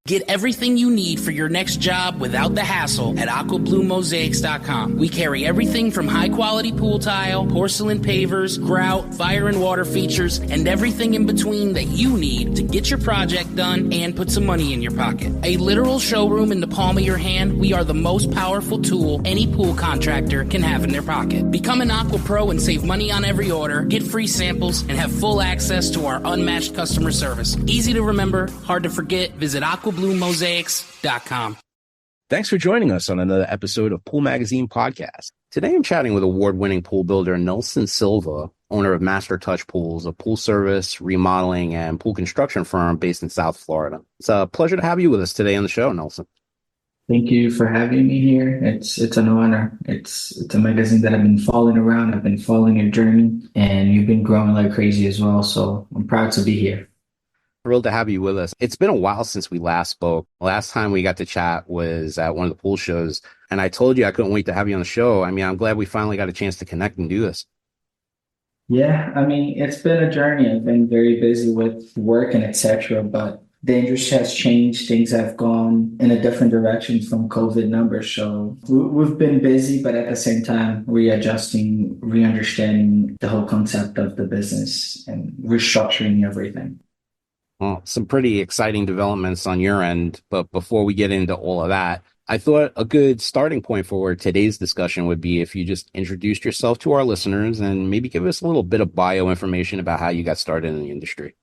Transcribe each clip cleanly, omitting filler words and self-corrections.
Get everything you need for your next job without the hassle at AquaBluMosaics.com. We carry everything from high-quality pool tile, porcelain pavers, grout, fire and water features, and everything in between that you need to get your project done and put some money in your pocket. A literal showroom in the palm of your hand, we are the most powerful tool any pool contractor can have in their pocket. Become an Aqua Pro and save money on every order, get free samples, and have full access to our unmatched customer service. Easy to remember, hard to forget. Visit AquaBluMosaics.com. Thanks for joining us on another episode of Pool Magazine Podcast. Today I'm chatting with award-winning pool builder Nilson Silva, owner of Master Touch Pools, a pool service, remodeling, and pool construction firm based in South Florida. It's a pleasure to have you with us today on the show, Nilson. Thank you for having me here. It's an honor. It's a magazine that I've been following around. I've been following your journey, and you've been growing like crazy as well. So I'm proud to be here. Thrilled to have you with us. It's been a while since we last spoke. Last time we got to chat was at one of the pool shows, and I told you I couldn't wait to have you on the show. I mean, I'm glad we finally got a chance to connect and do this. Yeah, I mean, it's been a journey. I've been very busy with work and etc., but the industry has changed. Things have gone in a different direction from COVID numbers. So we've been busy, but at the same time, readjusting, re-understanding the whole concept of the business and restructuring everything. Well, some pretty exciting developments on your end. But before we get into all of that, I thought a good starting point for today's discussion would be if you just introduced yourself to our listeners and maybe give us a little bit of bio information about how you got started in the industry.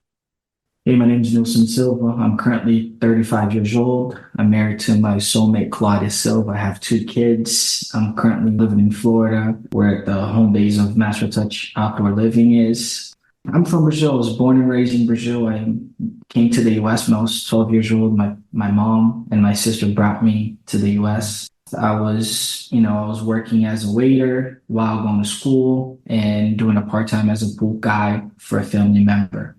Hey, my name is Nilson Silva. I'm currently 35 years old. I'm married to my soulmate, Claudia Silva. I have 2 kids. I'm currently living in Florida, where the home base of Master Touch Outdoor Living is. I'm from Brazil. I was born and raised in Brazil. I came to the U.S. when I was 12 years old. My mom and my sister brought me to the U.S. I was working as a waiter while going to school and doing a part-time as a pool guy for a family member.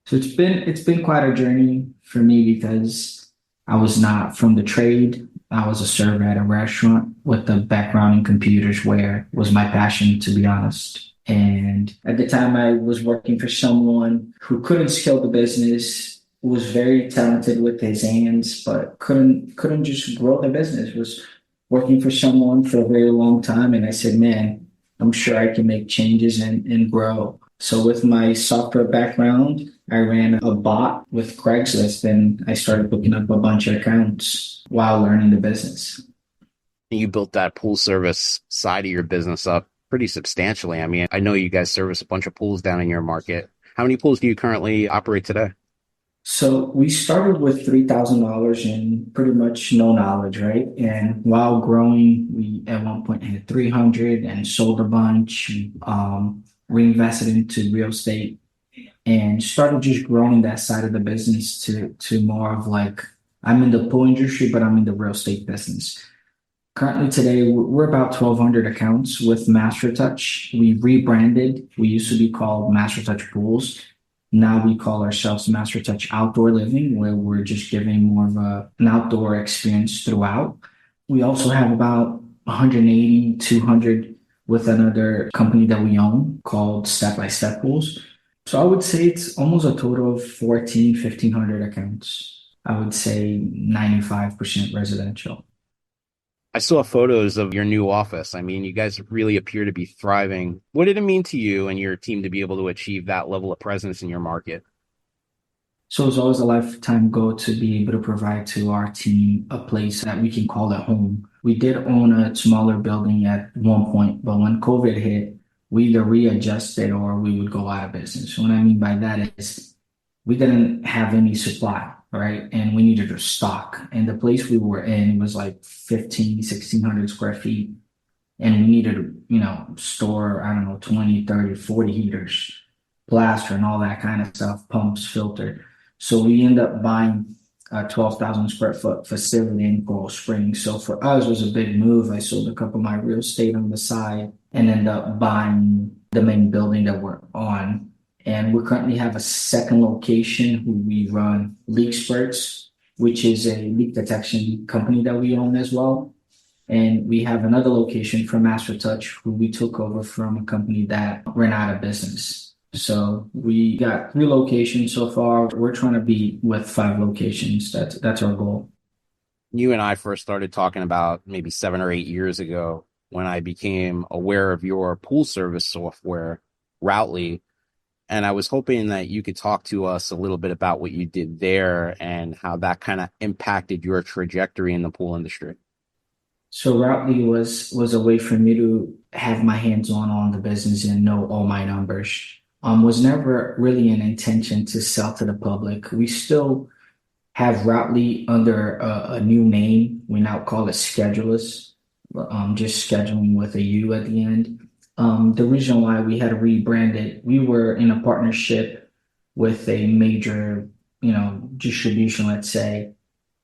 So it's been quite a journey for me because I was not from the trade. I was a server at a restaurant with a background in computers where was my passion, to be honest. And at the time I was working for someone who couldn't scale the business, was very talented with his hands, but couldn't just grow the business, was working for someone for a very long time. And I said, man, I'm sure I can make changes and grow. So with my software background, I ran a bot with Craigslist and I started booking up a bunch of accounts while learning the business. You built that pool service side of your business up pretty substantially. I mean, I know you guys service a bunch of pools down in your market. How many pools do you currently operate today? So we started with $3,000 and pretty much no knowledge, right? And while growing, we at one point had 300 and sold a bunch, reinvested into real estate and started just growing that side of the business to more of like, I'm in the pool industry, but I'm in the real estate business. Currently today, we're about 1,200 accounts with Master Touch. We rebranded. We used to be called Master Touch Pools. Now we call ourselves Master Touch Outdoor Living, where we're just giving more of an outdoor experience throughout. We also have about 180, 200 with another company that we own called Step by Step Pools. So I would say it's almost a total of 1,500 accounts. I would say 95% residential. I saw photos of your new office. I mean, you guys really appear to be thriving. What did it mean to you and your team to be able to achieve that level of presence in your market? So it's always a lifetime goal to be able to provide to our team a place that we can call at home. We did own a smaller building at one point, but when COVID hit, we either readjusted or we would go out of business. What I mean by that is we didn't have any supply. Right. And we needed to stock. And the place we were in was like 1,600 square feet. And we needed to, store, 20, 30, 40 heaters, plaster and all that kind of stuff, pumps, filter. So we ended up buying a 12,000 square foot facility in Coral Springs. So for us, it was a big move. I sold a couple of my real estate on the side and ended up buying the main building that we're on. And we currently have a second location who we run Leak Spurts, which is a leak detection company that we own as well. And we have another location for Master Touch, who we took over from a company that ran out of business. So we got 3 locations so far. We're trying to be with 5 locations. That's our goal. You and I first started talking about maybe 7 or 8 years ago when I became aware of your pool service software, Routely. And I was hoping that you could talk to us a little bit about what you did there and how that kind of impacted your trajectory in the pool industry. So Routely was a way for me to have my hands on the business and know all my numbers. Was never really an intention to sell to the public. We still have Routely under a new name. We now call it Schedulers, just scheduling with a U at the end. The reason why we had to rebrand it, we were in a partnership with a major, distribution, let's say,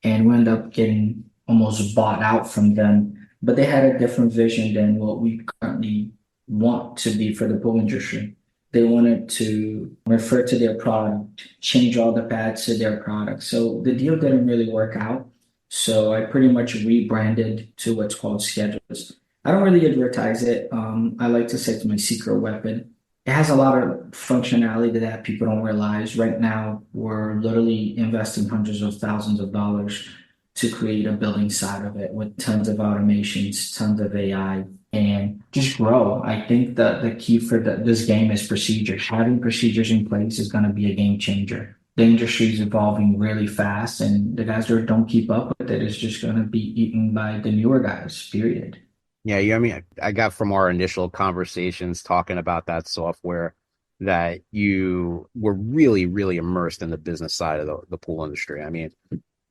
and we ended up getting almost bought out from them. But they had a different vision than what we currently want to be for the pool industry. They wanted to refer to their product, change all the pads to their product. So the deal didn't really work out. So I pretty much rebranded to what's called Schedules. I don't really advertise it. I like to say it's my secret weapon. It has a lot of functionality that people don't realize. Right now, we're literally investing hundreds of thousands of dollars to create a building side of it with tons of automations, tons of AI, and just grow. I think that the key for this game is procedures. Having procedures in place is going to be a game changer. The industry is evolving really fast, and the guys that don't keep up with it is just going to be eaten by the newer guys, period. Yeah, I mean, I got from our initial conversations talking about that software that you were really, really immersed in the business side of the pool industry. I mean,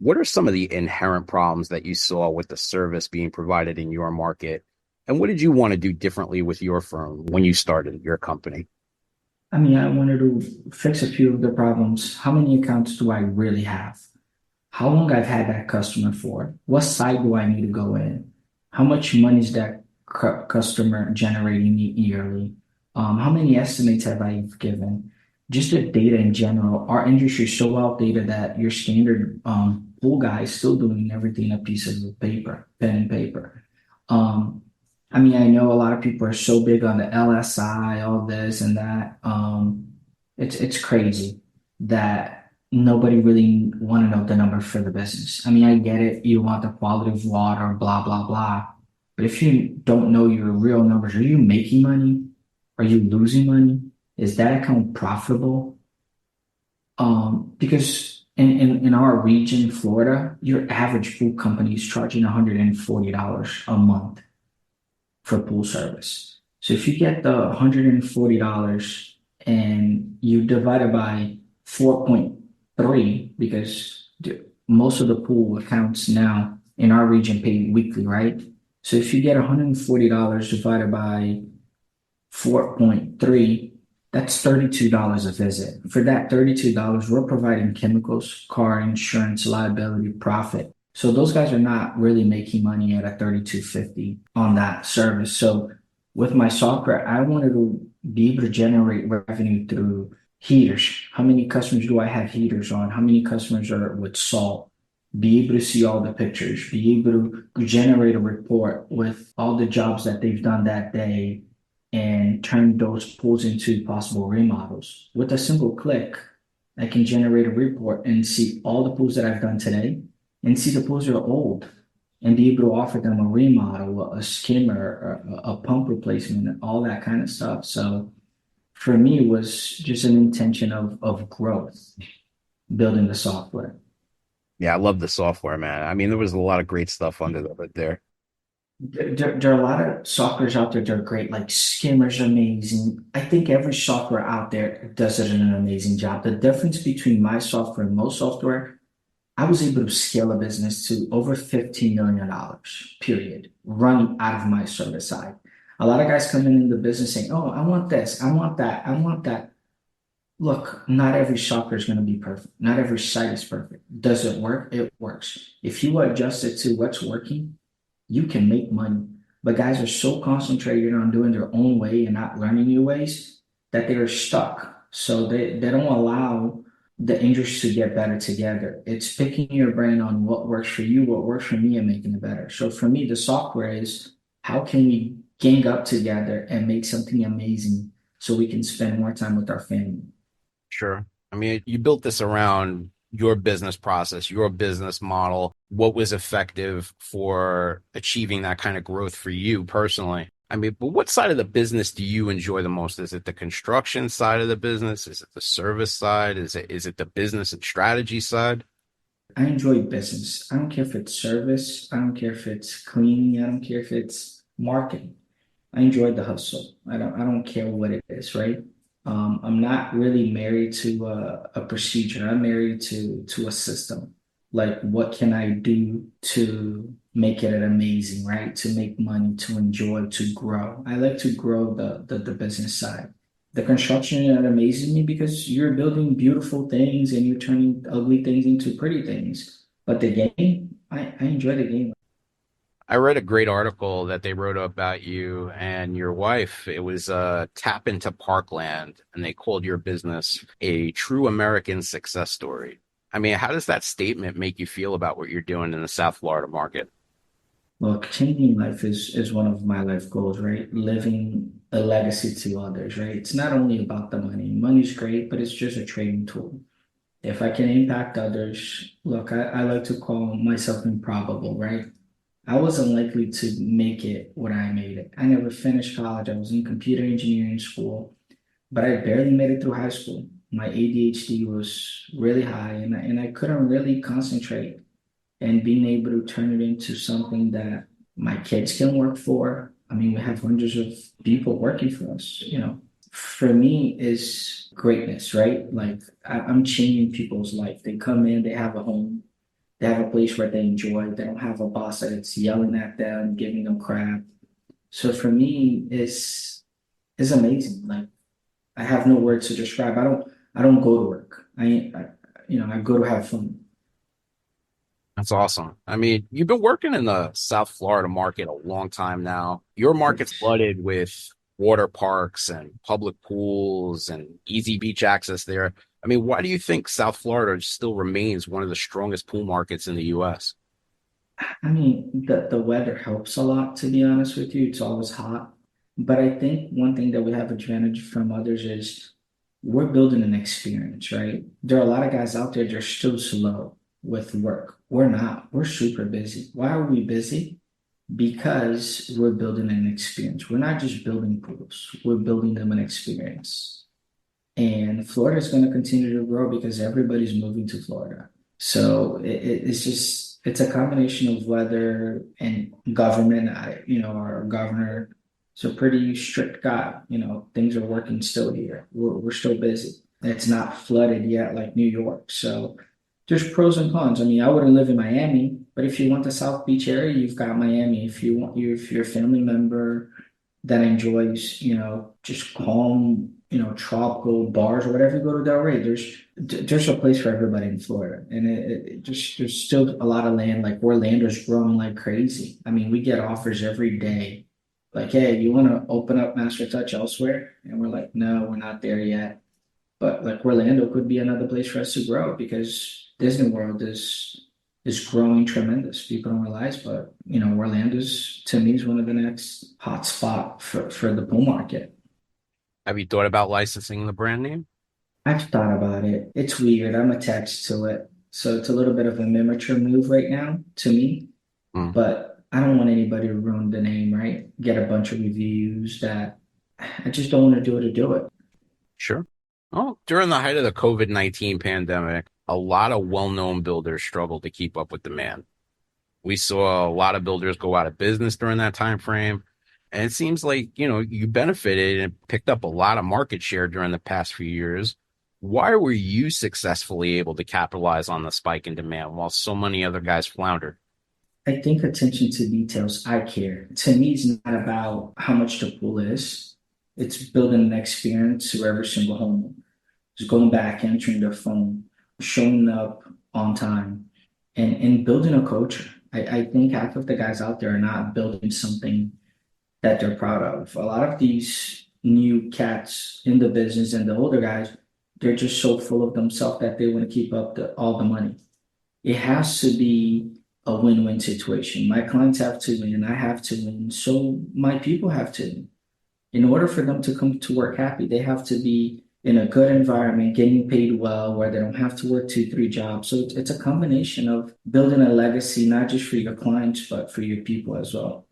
what are some of the inherent problems that you saw with the service being provided in your market? And what did you want to do differently with your firm when you started your company? I mean, I wanted to fix a few of the problems. How many accounts do I really have? How long I've had that customer for? What site do I need to go in? How much money is that customer generating me yearly? How many estimates have I given? Just the data in general. Our industry is so outdated that your standard pool guy is still doing everything a piece of paper, pen and paper. Um, I mean, I know a lot of people are so big on the LSI, all this and that. It's crazy that nobody really want to know the number for the business. I mean, I get it. You want the quality of water, blah, blah, blah. But if you don't know your real numbers, are you making money? Are you losing money? Is that account profitable? Because in our region, Florida, your average pool company is charging $140 a month for pool service. So if you get the $140 and you divide it by 4.3, because most of the pool accounts now in our region pay weekly, right? So if you get $140 divided by 4.3, that's $32 a visit. For that $32, we're providing chemicals, car insurance, liability, profit. So those guys are not really making money at a 32.50 on that service. So with my software, I wanted to be able to generate revenue through heaters. How many customers do I have heaters on? How many customers are with salt? Be able to see all the pictures, be able to generate a report with all the jobs that they've done that day and turn those pools into possible remodels. With a simple click, I can generate a report and see all the pools that I've done today and see the pools that are old and be able to offer them a remodel, a skimmer, a pump replacement, and all that kind of stuff. So for me, it was just an intention of growth, building the software. Yeah, I love the software, man. I mean, there was a lot of great stuff under the hood there. There are a lot of softwares out there that are great, like Skimmer's amazing. I think every software out there does it in an amazing job. The difference between my software and most software, I was able to scale a business to over $15 million, period, running out of my service side. A lot of guys coming in the business saying, oh, I want this, I want that, I want that. Look, not every software is going to be perfect. Not every site is perfect. Does it work? It works. If you adjust it to what's working, you can make money. But guys are so concentrated on doing their own way and not learning new ways that they're stuck. So they don't allow the industry to get better together. It's picking your brain on what works for you, what works for me, and making it better. So for me, the software is how can we gang up together and make something amazing so we can spend more time with our family. Sure. I mean, you built this around your business process, your business model, what was effective for achieving that kind of growth for you personally. I mean, but what side of the business do you enjoy the most? Is it the construction side of the business? Is it the service side? Is it the business and strategy side? I enjoy business. I don't care if it's service. I don't care if it's cleaning. I don't care if it's marketing. I enjoy the hustle. I don't care what it is, right? I'm not really married to a procedure. I'm married to a system. Like, what can I do to make it amazing, right? To make money, to enjoy, to grow. I like to grow the business side. The construction, it amazes me because you're building beautiful things and you're turning ugly things into pretty things. But the game, I enjoy the game. I read a great article that they wrote about you and your wife. It was Tap into Parkland, and they called your business a true American success story. I mean, how does that statement make you feel about what you're doing in the South Florida market? Well, changing life is one of my life goals, right? Living a legacy to others, right? It's not only about the money. Money's great, but it's just a trading tool. If I can impact others, look, I like to call myself improbable, right? I was unlikely to make it when I made it. I never finished college. I was in computer engineering school, but I barely made it through high school. My ADHD was really high, and I couldn't really concentrate. And being able to turn it into something that my kids can work for. I mean, we have hundreds of people working for us, For me is greatness, right? Like, I'm changing people's life. They come in, they have a home, they have a place where they enjoy. They don't have a boss that's yelling at them, giving them crap. So for me, it's amazing. Like, I have no words to describe. I don't go to work. I go to have fun. That's awesome. I mean, you've been working in the South Florida market a long time now. Your market's Yes. flooded with water parks and public pools and easy beach access there. I mean, why do you think South Florida still remains one of the strongest pool markets in the US? I mean, the weather helps a lot, to be honest with you. It's always hot. But I think one thing that we have advantage from others is we're building an experience, right? There are a lot of guys out there that are still slow with work. We're not. We're super busy. Why are we busy? Because we're building an experience. We're not just building pools, we're building them an experience. And Florida is going to continue to grow because everybody's moving to Florida. So it's a combination of weather and government. Our governor is a pretty strict guy. Things are working still here. We're still busy. It's not flooded yet like New York. So there's pros and cons. I mean, I wouldn't live in Miami, but if you want the South Beach area, you've got Miami. If you're a family member that enjoys, just calm, tropical bars or whatever, you go to Delray. There's a place for everybody in Florida, and it just there's still a lot of land. Like, Orlando's growing like crazy. I mean, we get offers every day, like, hey, you want to open up Master Touch elsewhere? And we're like, no, we're not there yet. But like, Orlando could be another place for us to grow because Disney World is growing tremendous. People don't realize, but Orlando's, to me, is one of the next hot spot for the pool market. Have you thought about licensing the brand name? I've thought about it. It's weird. I'm attached to it. So it's a little bit of an immature move right now to me, Hmm. but I don't want anybody to ruin the name, right? Get a bunch of reviews that I just don't want to do it to do it. Sure. Well, during the height of the COVID-19 pandemic, a lot of well-known builders struggled to keep up with demand. We saw a lot of builders go out of business during that time frame. And it seems like, you benefited and picked up a lot of market share during the past few years. Why were you successfully able to capitalize on the spike in demand while so many other guys floundered? I think attention to details, I care. To me, it's not about how much the pool is. It's building an experience to every single home. Just going back, answering their phone, showing up on time, and building a culture. I think half of the guys out there are not building something that they're proud of. A lot of these new cats in the business and the older guys, they're just so full of themselves that they want to keep up all the money. It has to be a win-win situation. My clients have to win, I have to win, so my people have to win. In order for them to come to work happy, they have to be in a good environment, getting paid well, where they don't have to work two, three jobs. So it's a combination of building a legacy, not just for your clients, but for your people as well.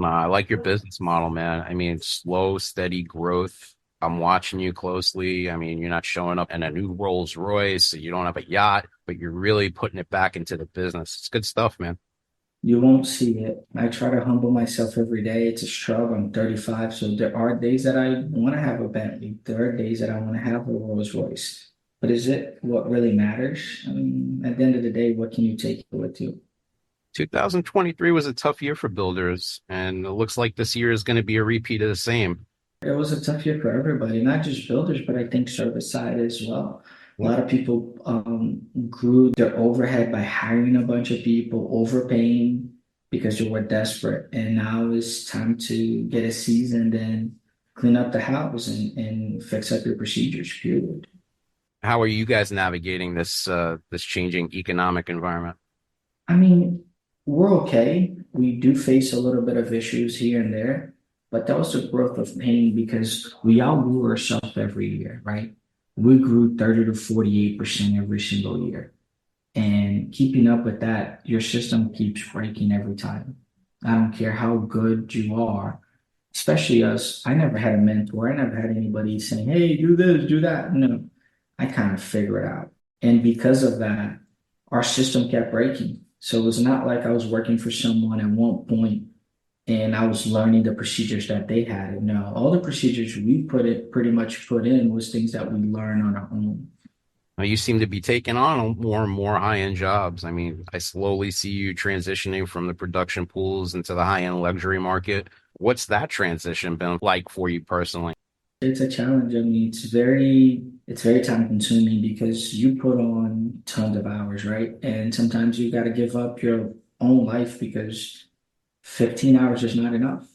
I like your business model, man. I mean, slow, steady growth. I'm watching you closely. I mean, you're not showing up in a new Rolls Royce. You don't have a yacht, but you're really putting it back into the business. It's good stuff, man. You won't see it. I try to humble myself every day. It's a struggle. I'm 35, so there are days that I want to have a Bentley. There are days that I want to have a Rolls Royce. But is it what really matters? I mean, at the end of the day, what can you take with you? 2023 was a tough year for builders, and it looks like this year is going to be a repeat of the same. It was a tough year for everybody, not just builders, but I think service side as well. A lot of people grew their overhead by hiring a bunch of people, overpaying because they were desperate. And now it's time to get a seasoned and clean up the house and fix up your procedures, period. How are you guys navigating this changing economic environment? I mean, we're okay. We do face a little bit of issues here and there, but that was the growth of pain because we outgrew ourselves every year, right? We grew 30 to 48% every single year. And keeping up with that, your system keeps breaking every time. I don't care how good you are, especially us. I never had a mentor. I never had anybody saying, hey, do this, do that. No, I kind of figure it out. And because of that, our system kept breaking. So it was not like I was working for someone at one point and I was learning the procedures that they had. No, all the procedures we pretty much put in was things that we learned on our own. You seem to be taking on more and more high-end jobs. I mean, I slowly see you transitioning from the production pools into the high-end luxury market. What's that transition been like for you personally? It's a challenge. I mean, it's very time consuming because you put on tons of hours, right? And sometimes you got to give up your own life because 15 hours is not enough.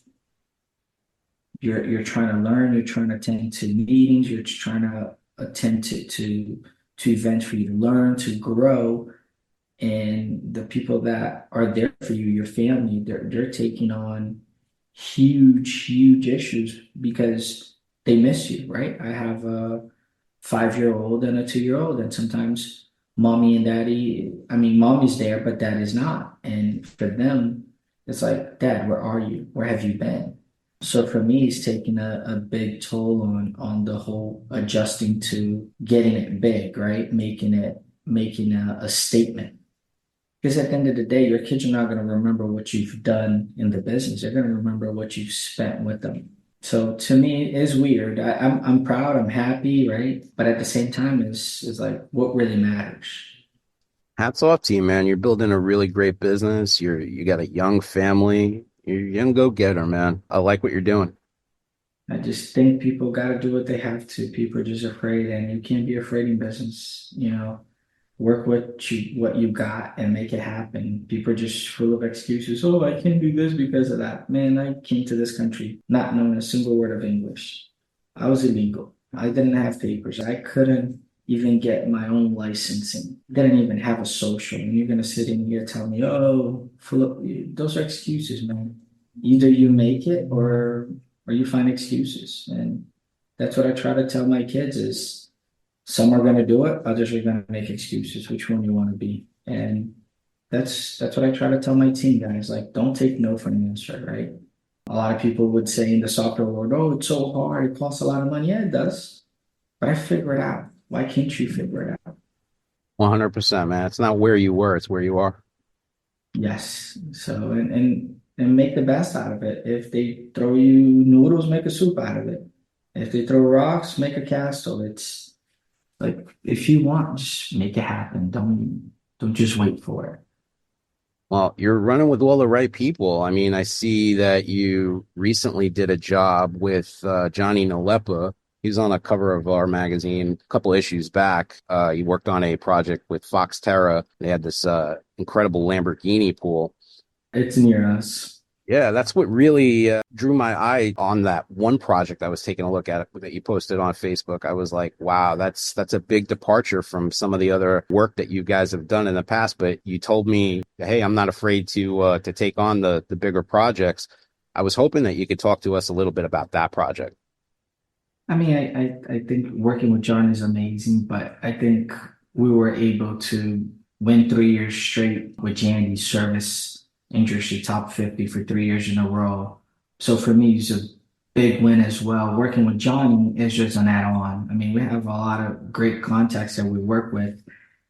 You're trying to learn, you're trying to attend to meetings, you're trying to attend to events for you to learn, to grow. And the people that are there for you, your family, they're taking on huge issues because they miss you, right? I have a 5-year old and a 2-year old, and sometimes mommy and daddy, I mean, mommy's there, but dad is not. And for them, it's like, Dad, where are you? Where have you been? So for me, it's taking a big toll on the whole adjusting to getting it big, right? Making a statement. Because at the end of the day, your kids are not going to remember what you've done in the business. They're going to remember what you've spent with them. So to me, it's weird. I'm proud, I'm happy, right? But at the same time, it's like what really matters. Hats off to you, man. You're building a really great business. You got a young family. You're a young go-getter, man. I like what you're doing. I just think people got to do what they have to. People are just afraid, and you can't be afraid in business. Work what you got and make it happen. People are just full of excuses. Oh, I can't do this because of that. Man, I came to this country not knowing a single word of English. I was illegal. I didn't have papers. I couldn't even get my own licensing. Didn't even have a social. And you're gonna sit in here tell me, oh, those are excuses, man. Either you make it or you find excuses. And that's what I try to tell my kids is some are gonna do it, others are gonna make excuses. Which one you want to be? And that's what I try to tell my team guys. Like, don't take no for an answer, right? A lot of people would say in the software world, oh, it's so hard, it costs a lot of money. Yeah, it does. But I figure it out. Why can't you figure it out? 100%, man. It's not where you were, it's where you are. Yes. So and make the best out of it. If they throw you noodles, make a soup out of it. If they throw rocks, make a castle. It's like if you want, just make it happen. Don't just wait for it. Well, you're running with all the right people. I mean, I see that you recently did a job with Johnny Nalepa. He's on a cover of our magazine a couple issues back. He worked on a project with Fox Terra. They had this incredible Lamborghini pool. It's near us. Yeah, that's what really drew my eye on that one project I was taking a look at that you posted on Facebook. I was like, wow, that's a big departure from some of the other work that you guys have done in the past. But you told me, hey, I'm not afraid to take on the bigger projects. I was hoping that you could talk to us a little bit about that project. I mean, I think working with John is amazing, but I think we were able to win 3 years straight with Jandy's service industry top 50 for 3 years in a row. So for me, it's a big win as well. Working with Johnny is just an add-on. I mean, we have a lot of great contacts that we work with.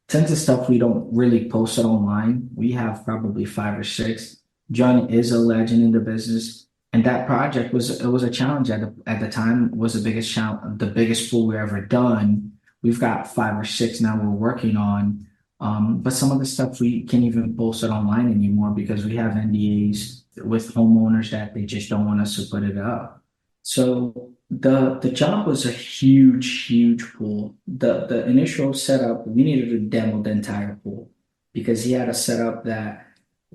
Tons of stuff we don't really post it online. We have probably five or six. Johnny is a legend in the business. And that project was a challenge at the time. It was the biggest challenge, the biggest pool we ever done. We've got five or six now we're working on. But some of the stuff we can't even post it online anymore because we have NDAs with homeowners that they just don't want us to put it up. So the job was a huge pool. The initial setup, we needed to demo the entire pool because he had a setup that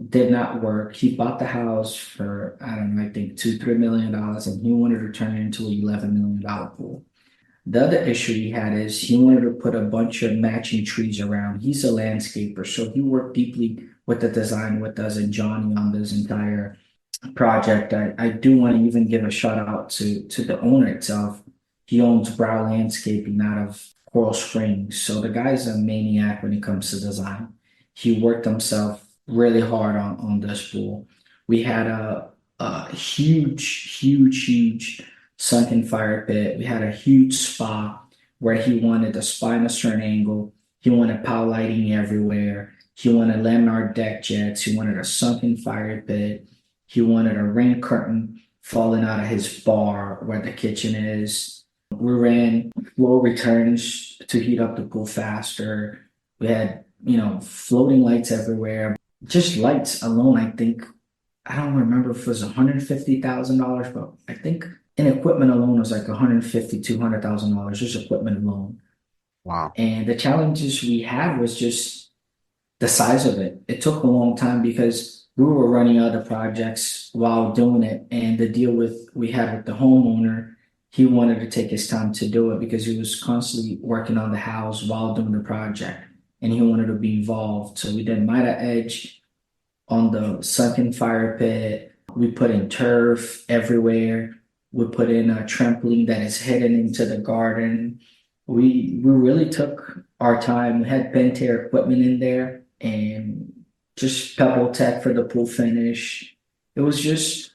did not work. He bought the house for, I don't know, I think $2-3 million, and he wanted to turn it into an $11 million pool. The other issue he had is he wanted to put a bunch of matching trees around. He's a landscaper, so he worked deeply with the design with us and Johnny on this entire project. I do want to even give a shout out to the owner itself. He owns Brow Landscaping out of Coral Springs. So the guy's a maniac when it comes to design. He worked himself really hard on this pool. We had a huge sunken fire pit. We had a huge spa where he wanted the spa in a certain angle. He wanted power lighting everywhere. He wanted laminar deck jets. He wanted a sunken fire pit. He wanted a rain curtain falling out of his bar where the kitchen is. We ran flow returns to heat up the pool faster. We had, floating lights everywhere. Just lights alone, I think, I don't remember if it was $150,000, but I think in equipment alone was like $150,000-$200,000 just equipment alone. Wow. And the challenges we had was just the size of it. It took a long time because we were running other projects while doing it. And the deal we had with the homeowner, he wanted to take his time to do it because he was constantly working on the house while doing the project. And he wanted to be involved. So we did Mida Edge on the sunken fire pit. We put in turf everywhere. We put in a trampoline that is hidden into the garden. We really took our time. We had Pentair equipment in there and just Pebble Tech for the pool finish. It's just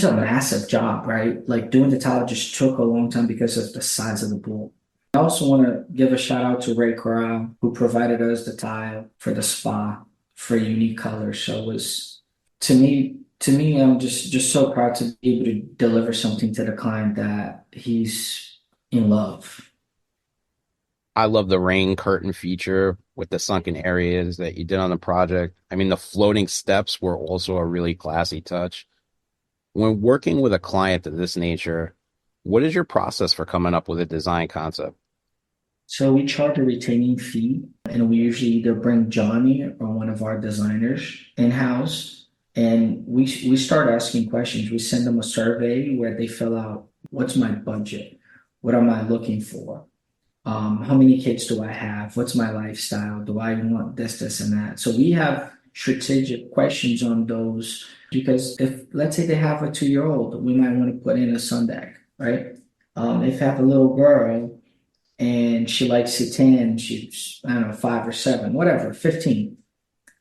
a massive job, right? Like doing the tile just took a long time because of the size of the pool. I also want to give a shout out to Ray Corral, who provided us the tile for the spa for unique colors. So it was to me, I'm just so proud to be able to deliver something to the client that he's in love. I love the rain curtain feature with the sunken areas that you did on the project. I mean, the floating steps were also a really classy touch. When working with a client of this nature, what is your process for coming up with a design concept? So we charge a retaining fee, and we usually either bring Johnny or one of our designers in-house, and we start asking questions. We send them a survey where they fill out, what's my budget? What am I looking for? How many kids do I have? What's my lifestyle? Do I want this, and that? So we have strategic questions on those because if, let's say they have a 2-year-old, we might want to put in a sun deck, right? If they have a little girl and she likes to tan, she's, I don't know, 5 or 7, whatever, 15.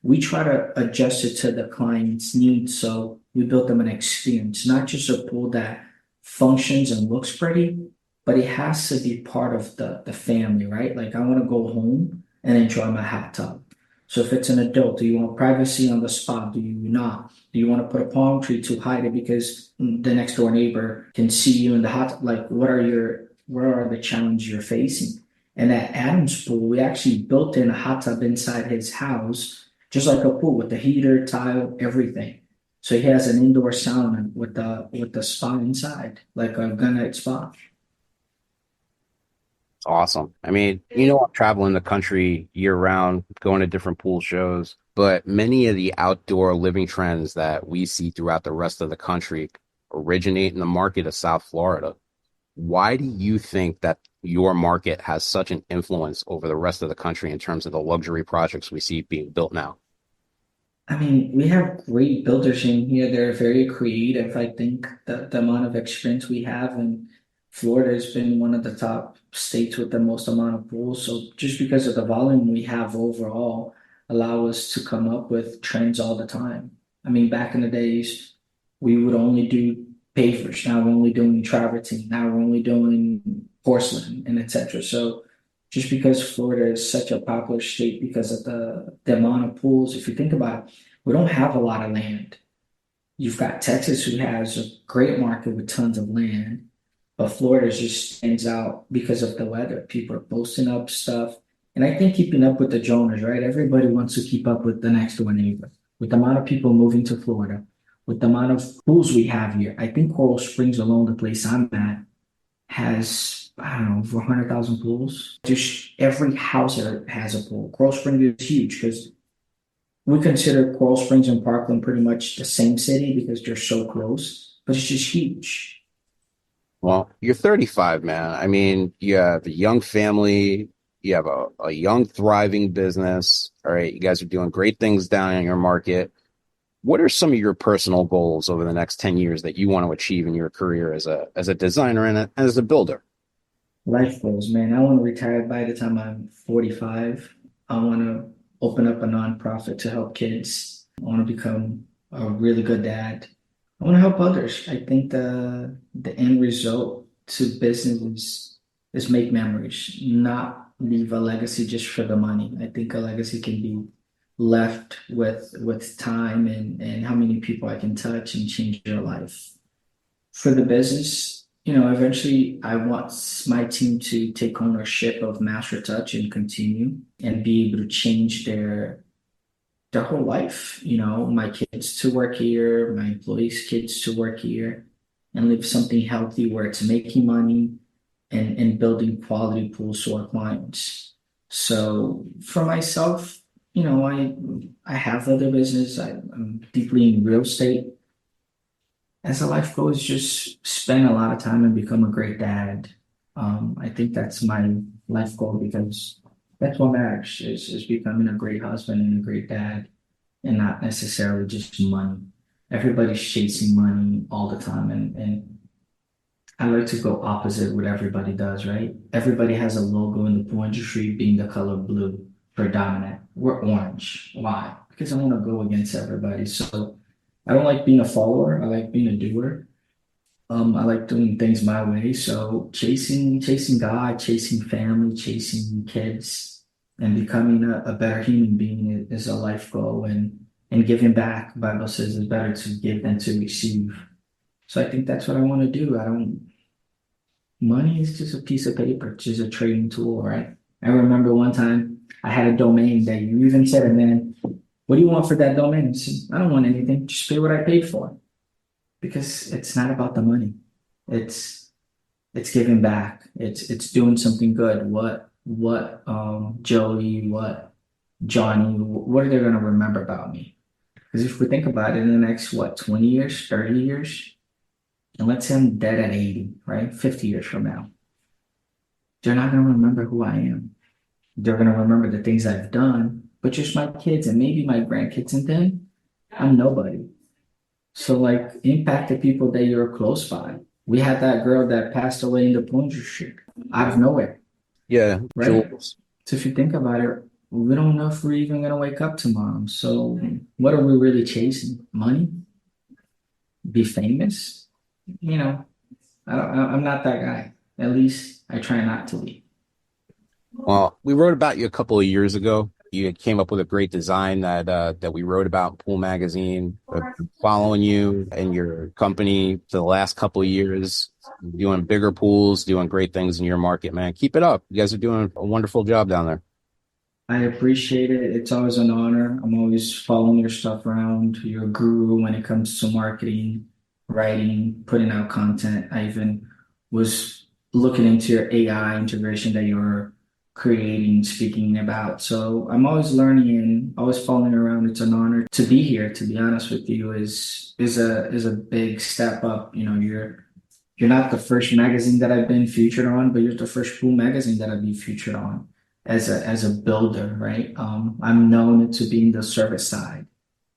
We try to adjust it to the client's needs. So we built them an experience, not just a pool that functions and looks pretty, but it has to be part of the family, right? Like I want to go home and enjoy my hot tub. So if it's an adult, do you want privacy on the spot? Do you not? Do you want to put a palm tree to hide it because the next door neighbor can see you in the hot tub? Like what are the challenges you're facing? And at Adam's pool, we actually built in a hot tub inside his house, just like a pool with the heater, tile, everything. So he has an indoor sauna with the spa inside, like a gunite spa. It's awesome. I mean, I'm traveling the country year round, going to different pool shows, but many of the outdoor living trends that we see throughout the rest of the country originate in the market of South Florida. Why do you think that your market has such an influence over the rest of the country in terms of the luxury projects we see being built now? I mean, we have great builders in here. They're very creative. I think the amount of experience we have in Florida has been one of the top states with the most amount of pools. So just because of the volume we have overall, allow us to come up with trends all the time. I mean, back in the days, we would only do pavers. Now we're only doing travertine. Now we're only doing porcelain and etc. So just because Florida is such a popular state because of the amount of pools, if you think about it, we don't have a lot of land. You've got Texas, who has a great market with tons of land, but Florida just stands out because of the weather. People are posting up stuff. And I think keeping up with the Jonas, right? Everybody wants to keep up with the next door neighbor. With the amount of people moving to Florida, with the amount of pools we have here, I think Coral Springs alone, the place I'm at, has, I don't know, over 100,000 pools. Just every house there has a pool. Coral Springs is huge because we consider Coral Springs and Parkland pretty much the same city because they're so close, but it's just huge. Well, you're 35, man. I mean, you have a young family, you have a young, thriving business. All right. You guys are doing great things down in your market. What are some of your personal goals over the next 10 years that you want to achieve in your career as a designer and as a builder? Life goals, man. I want to retire by the time I'm 45. I want to open up a nonprofit to help kids. I want to become a really good dad. I want to help others. I think the end result to business is make memories, not leave a legacy just for the money. I think a legacy can be left with time and how many people I can touch and change their life. For the business, eventually I want my team to take ownership of Master Touch and continue and be able to change their whole life. My kids to work here, my employees' kids to work here, and live something healthy where it's making money and building quality pools to our clients. So for myself, I have other business. I'm deeply in real estate. As a life goal is just spend a lot of time and become a great dad. I think that's my life goal because that's what matters is becoming a great husband and a great dad and not necessarily just money. Everybody's chasing money all the time and I like to go opposite what everybody does, right? Everybody has a logo in the pool industry being the color blue predominant. We're orange. Why? Because I want to go against everybody. So I don't like being a follower. I like being a doer. I like doing things my way. So chasing God, chasing family, chasing kids, and becoming a better human being is a life goal. And giving back, the Bible says, it's better to give than to receive. So I think that's what I want to do. Money is just a piece of paper, it's just a trading tool, right? I remember one time I had a domain that you even said, man, what do you want for that domain? I said, I don't want anything. Just pay what I paid for. Because it's not about the money. It's giving back. It's doing something good. What Joey, what Johnny, what are they gonna remember about me? Because if we think about it in the next 20 years, 30 years, and let's say I'm dead at 80, right? 50 years from now, they're not gonna remember who I am. They're gonna remember the things I've done, but just my kids and maybe my grandkids, and then I'm nobody. So like impact the people that you're close by. We had that girl that passed away in the Plunger Street out of nowhere, Yeah, right? Jules. So if you think about it, we don't know if we're even gonna wake up tomorrow. So what are we really chasing? Money? Be famous? I'm not that guy. At least I try not to be. Well, we wrote about you a couple of years ago. You came up with a great design that we wrote about in Pool Magazine. I've been following you and your company for the last couple of years, doing bigger pools, doing great things in your market, man. Keep it up. You guys are doing a wonderful job down there. I appreciate it. It's always an honor. I'm always following your stuff around. You're a guru when it comes to marketing, writing, putting out content. I even was looking into your AI integration that you're creating, speaking about. So I'm always learning and always following around. It's an honor to be here, to be honest with you, is a big step up. You're not the first magazine that I've been featured on, but you're the first pool magazine that I've been featured on as a builder, right? I'm known to be in the service side,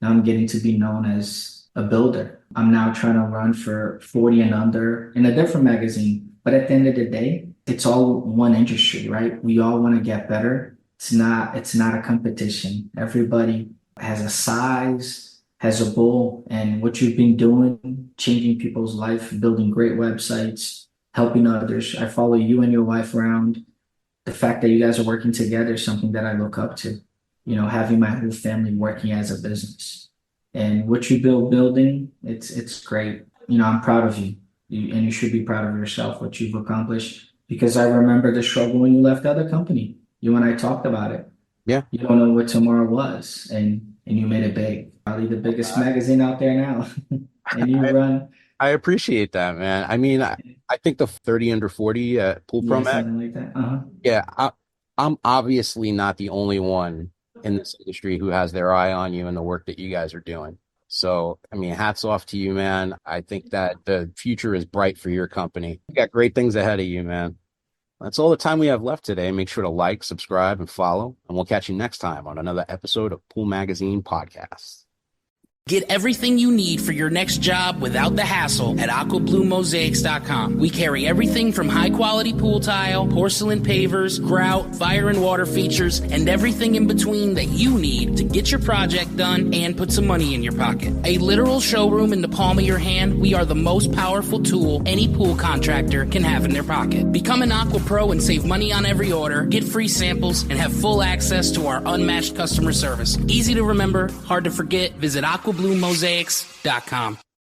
Now I'm getting to be known as a builder. I'm now trying to run for 40 and under in a different magazine. But at the end of the day, it's all one industry, right? We all want to get better. It's not a competition. Everybody has a size, has a goal, and what you've been doing, changing people's life, building great websites, helping others. I follow you and your wife around. The fact that you guys are working together is something that I look up to. You know, having my whole family working as a business. And what you building, it's great. You know, I'm proud of you. And you should be proud of yourself, what you've accomplished. Because I remember the struggle when you left the other company. You and I talked about it. Yeah. You don't know what tomorrow was, and you made it big. Probably the biggest magazine out there now. And you run. I appreciate that, man. I mean, I think the 30 under 40 at Pool Pro Mag. Something like that. Uh-huh. Yeah, I'm obviously not the only one in this industry who has their eye on you and the work that you guys are doing. So, I mean, hats off to you, man. I think that the future is bright for your company. You got great things ahead of you, man. That's all the time we have left today. Make sure to like, subscribe, and follow. And we'll catch you next time on another episode of Pool Magazine Podcast. Get everything you need for your next job without the hassle at AquaBluMosaics.com. We carry everything from high-quality pool tile, porcelain pavers, grout, fire and water features, and everything in between that you need to get your project done and put some money in your pocket. A literal showroom in the palm of your hand, we are the most powerful tool any pool contractor can have in their pocket. Become an Aqua Pro and save money on every order, get free samples, and have full access to our unmatched customer service. Easy to remember, hard to forget. Visit AquaBluMosaics.com.